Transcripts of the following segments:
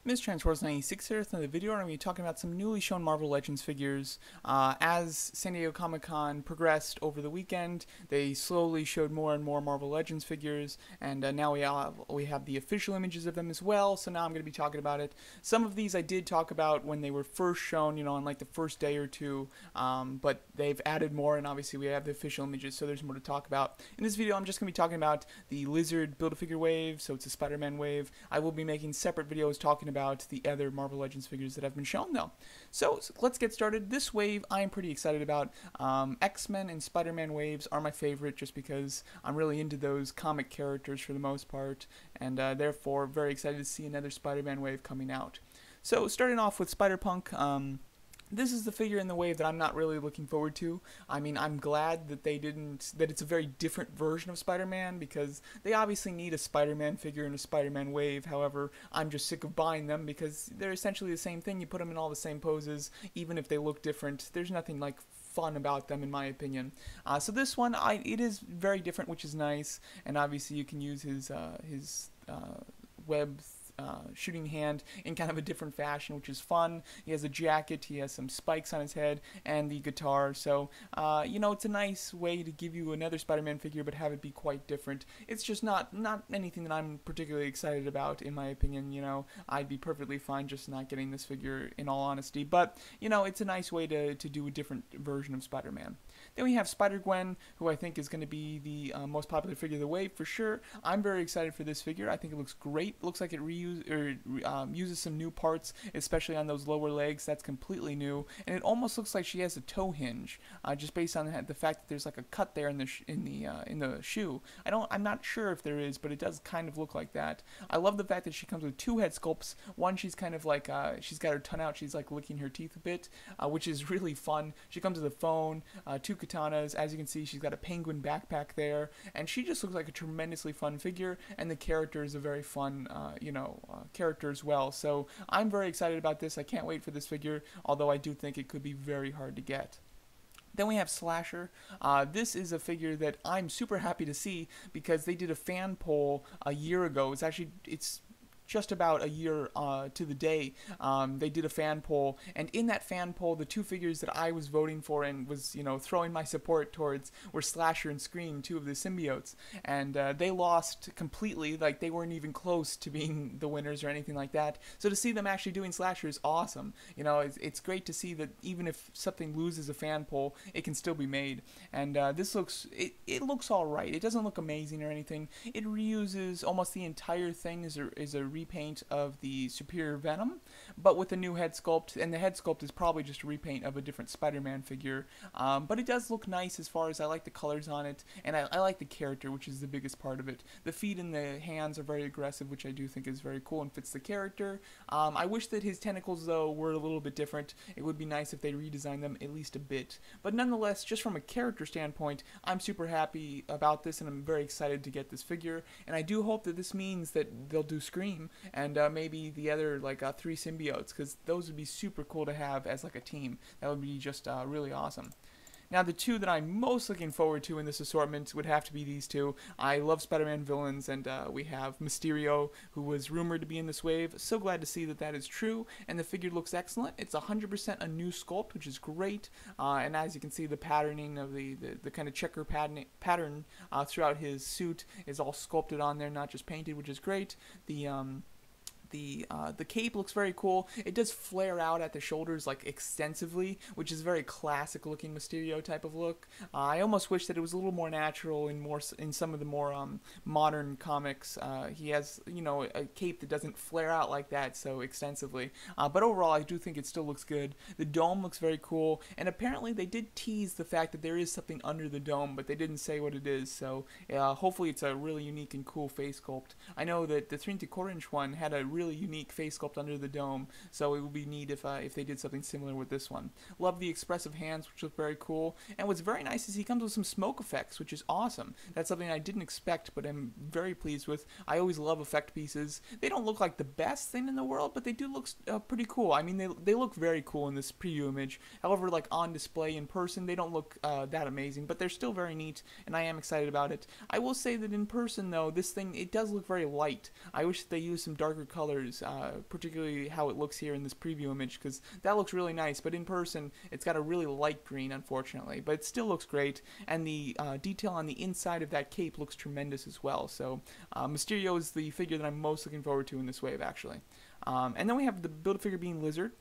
Mistransforce96 here with another video. I'm going to be talking about some newly shown Marvel Legends figures. As San Diego Comic-Con progressed over the weekend, they slowly showed more and more Marvel Legends figures, and now we have the official images of them as well, so now I'm going to be talking about it. Some of these I did talk about when they were first shown, on like the first day or two, but they've added more, and obviously we have the official images, so there's more to talk about. In this video, I'm just going to be talking about the Lizard Build-A-Figure wave, so it's a Spider-Man wave. I will be making separate videos talking about the other Marvel Legends figures that have been shown though. So let's get started. This wave I'm pretty excited about. X-Men and Spider-Man waves are my favorite just because I'm really into those comic characters for the most part, and therefore very excited to see another Spider-Man wave coming out. So starting off with Spider-Punk, this is the figure in the wave that I'm not really looking forward to. I mean, I'm glad that that it's a very different version of Spider-Man, because they obviously need a Spider-Man figure in a Spider-Man wave. However, I'm just sick of buying them because they're essentially the same thing. You put them in all the same poses, even if they look different. There's nothing like fun about them in my opinion. So this one, it is very different, which is nice, and obviously you can use his web shooting hand in kind of a different fashion, which is fun. He has a jacket, he has some spikes on his head, and the guitar. So, it's a nice way to give you another Spider-Man figure, but have it be quite different. It's just not anything that I'm particularly excited about, in my opinion. I'd be perfectly fine just not getting this figure, in all honesty. But, it's a nice way to do a different version of Spider-Man. Then we have Spider-Gwen, who I think is going to be the most popular figure of the wave for sure. I'm very excited for this figure. I think it looks great. It looks like it uses some new parts, especially on those lower legs. That's completely new, and it almost looks like she has a toe hinge, just based on the fact that there's like a cut there in the shoe. I'm not sure if there is, but it does kind of look like that. I love the fact that she comes with two head sculpts. One, she's kind of like she's got her tongue out. She's like licking her teeth a bit, which is really fun. She comes with a phone, two katanas. As you can see, she's got a penguin backpack there, and she just looks like a tremendously fun figure, and the character is a very fun, character as well. So I'm very excited about this. I can't wait for this figure, although I do think it could be very hard to get. Then we have Lasher. This is a figure that I'm super happy to see because they did a fan poll a year ago. It's just about a year to the day. They did a fan poll, and in that fan poll, the two figures that I was voting for and was throwing my support towards were Slasher and Scream, two of the symbiotes, and they lost completely. Like, they weren't even close to being the winners or anything like that. So to see them actually doing Slasher is awesome. It's great to see that even if something loses a fan poll, it can still be made. And this looks looks all right. It doesn't look amazing or anything. It reuses almost the entire thing as a repaint of the Superior Venom, but with a new head sculpt, and the head sculpt is probably just a repaint of a different Spider-Man figure, but it does look nice as far as I like the colors on it, and I like the character, which is the biggest part of it. The feet and the hands are very aggressive, which I do think is very cool and fits the character. I wish that his tentacles, though, were a little bit different. It would be nice if they redesigned them at least a bit, but nonetheless, just from a character standpoint, I'm super happy about this, and I'm very excited to get this figure, and I do hope that this means that they'll do Scream, and maybe the other three symbiotes, because those would be super cool to have as like a team. That would be just really awesome. Now, the two that I'm most looking forward to in this assortment would have to be these two. I love Spider-Man villains, and we have Mysterio, who was rumored to be in this wave. So glad to see that that is true, and the figure looks excellent. It's 100% a new sculpt, which is great, and as you can see, the patterning of the kind of checker pattern throughout his suit is all sculpted on there, not just painted, which is great. The cape looks very cool. It does flare out at the shoulders like extensively, which is a very classic looking Mysterio type of look. I almost wish that it was a little more natural in some of the more modern comics. He has a cape that doesn't flare out like that so extensively, but overall I do think it still looks good. The dome looks very cool, and apparently they did tease the fact that there is something under the dome, but they didn't say what it is, so hopefully it's a really unique and cool face sculpt. I know that the 3/4-inch one had a really unique face sculpt under the dome, so it would be neat if they did something similar with this one. Love the expressive hands, which look very cool, and what's very nice is he comes with some smoke effects, which is awesome. That's something I didn't expect, but I'm very pleased with. I always love effect pieces. They don't look like the best thing in the world, but they do look pretty cool. I mean, they look very cool in this preview image. However, like on display in person, they don't look that amazing, but they're still very neat, and I am excited about it. I will say that in person, though, this thing, it does look very light. I wish that they used some darker colors trailers, particularly how it looks here in this preview image, because that looks really nice, but in person it's got a really light green, unfortunately, but it still looks great, and the detail on the inside of that cape looks tremendous as well. So Mysterio is the figure that I'm most looking forward to in this wave, actually. And then we have the Build-A-Figure being Lizard.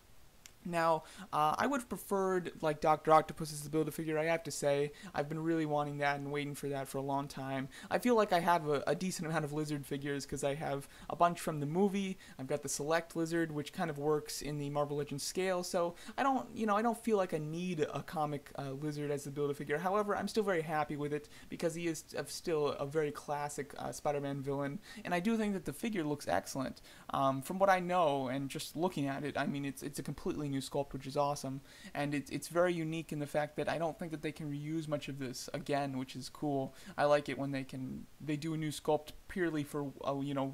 Now, I would have preferred, like, Dr. Octopus as the Build-A-Figure, I have to say. I've been really wanting that and waiting for that for a long time. I feel like I have a decent amount of Lizard figures because I have a bunch from the movie. I've got the Select Lizard, which kind of works in the Marvel Legends scale, so I don't feel like I need a comic Lizard as the Build-A-Figure. However, I'm still very happy with it because he is still a very classic Spider-Man villain, and I do think that the figure looks excellent. From what I know, and just looking at it, I mean, it's a completely new sculpt, which is awesome, and it's very unique in the fact that I don't think that they can reuse much of this again, which is cool. I like it when they do a new sculpt purely for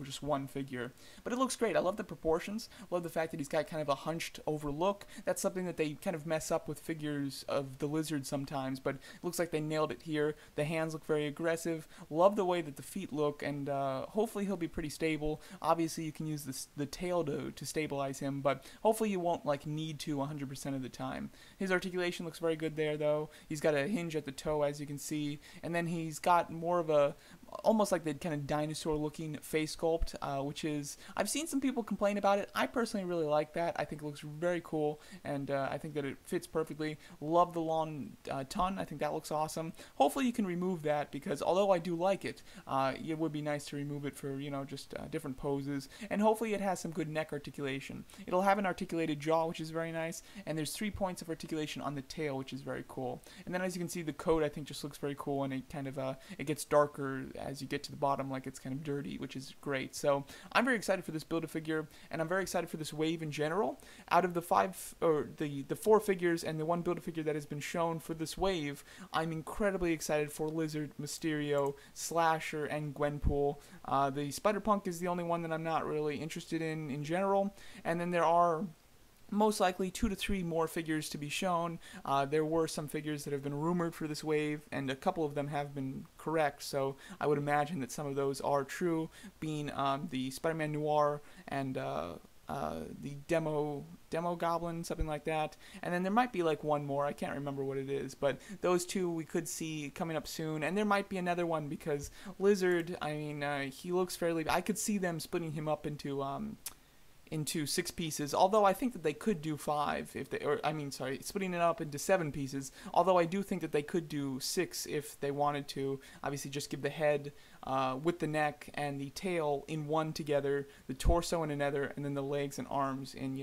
just one figure, but it looks great. I love the proportions, love the fact that he's got kind of a hunched over look. That's something that they kind of mess up with figures of the Lizard sometimes, but it looks like they nailed it here. The hands look very aggressive, love the way that the feet look, and hopefully he'll be pretty stable. Obviously you can use the tail to stabilize him, but hopefully you won't need to 100% of the time. His articulation looks very good there, though. He's got a hinge at the toe, as you can see, and then he's got more of a almost like the kind of dinosaur looking face sculpt, which is, I've seen some people complain about it. I personally really like that. I think it looks very cool, and I think that it fits perfectly. Love the long tongue. I think that looks awesome. Hopefully you can remove that, because although I do like it, it would be nice to remove it for just different poses, and hopefully it has some good neck articulation. It'll have an articulated jaw, which is very nice, and there's 3 points of articulation on the tail, which is very cool. And then as you can see, the coat I think just looks very cool, and it kind of it gets darker as you get to the bottom, like it's kind of dirty, which is great. So I'm very excited for this Build-A-Figure, and I'm very excited for this wave in general. Out of the the 4 figures and the 1 Build-A-Figure that has been shown for this wave, I'm incredibly excited for Lizard, Mysterio, Slasher, and Gwenpool. The Spider-Punk is the only one that I'm not really interested in general, and then there are most likely 2 to 3 more figures to be shown. There were some figures that have been rumored for this wave, and a couple of them have been correct, so I would imagine that some of those are true, being the Spider-Man Noir and the demo Goblin, something like that. And then there might be like one more, I can't remember what it is, but those 2 we could see coming up soon, and there might be another one, because Lizard, I mean, he looks fairly, I could see them splitting him up into 6 pieces, although I think that they could do 5 if they, splitting it up into 7 pieces, although I do think that they could do 6 if they wanted to. Obviously just give the head with the neck and the tail in one together, the torso in another, and then the legs and arms in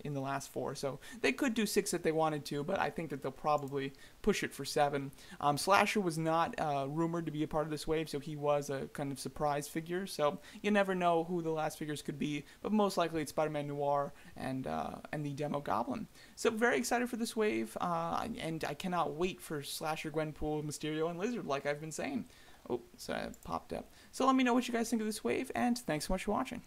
in the last 4. So they could do 6 if they wanted to, but I think that they'll probably push it for 7. Slasher was not rumored to be a part of this wave, so he was a kind of surprise figure, so you never know who the last figures could be, but most likely it's Spider-Man Noir and the Demo Goblin. So very excited for this wave, and I cannot wait for Slasher, Gwenpool, Mysterio, and Lizard, like I've been saying. Oh, so it popped up. So let me know what you guys think of this wave, and thanks so much for watching.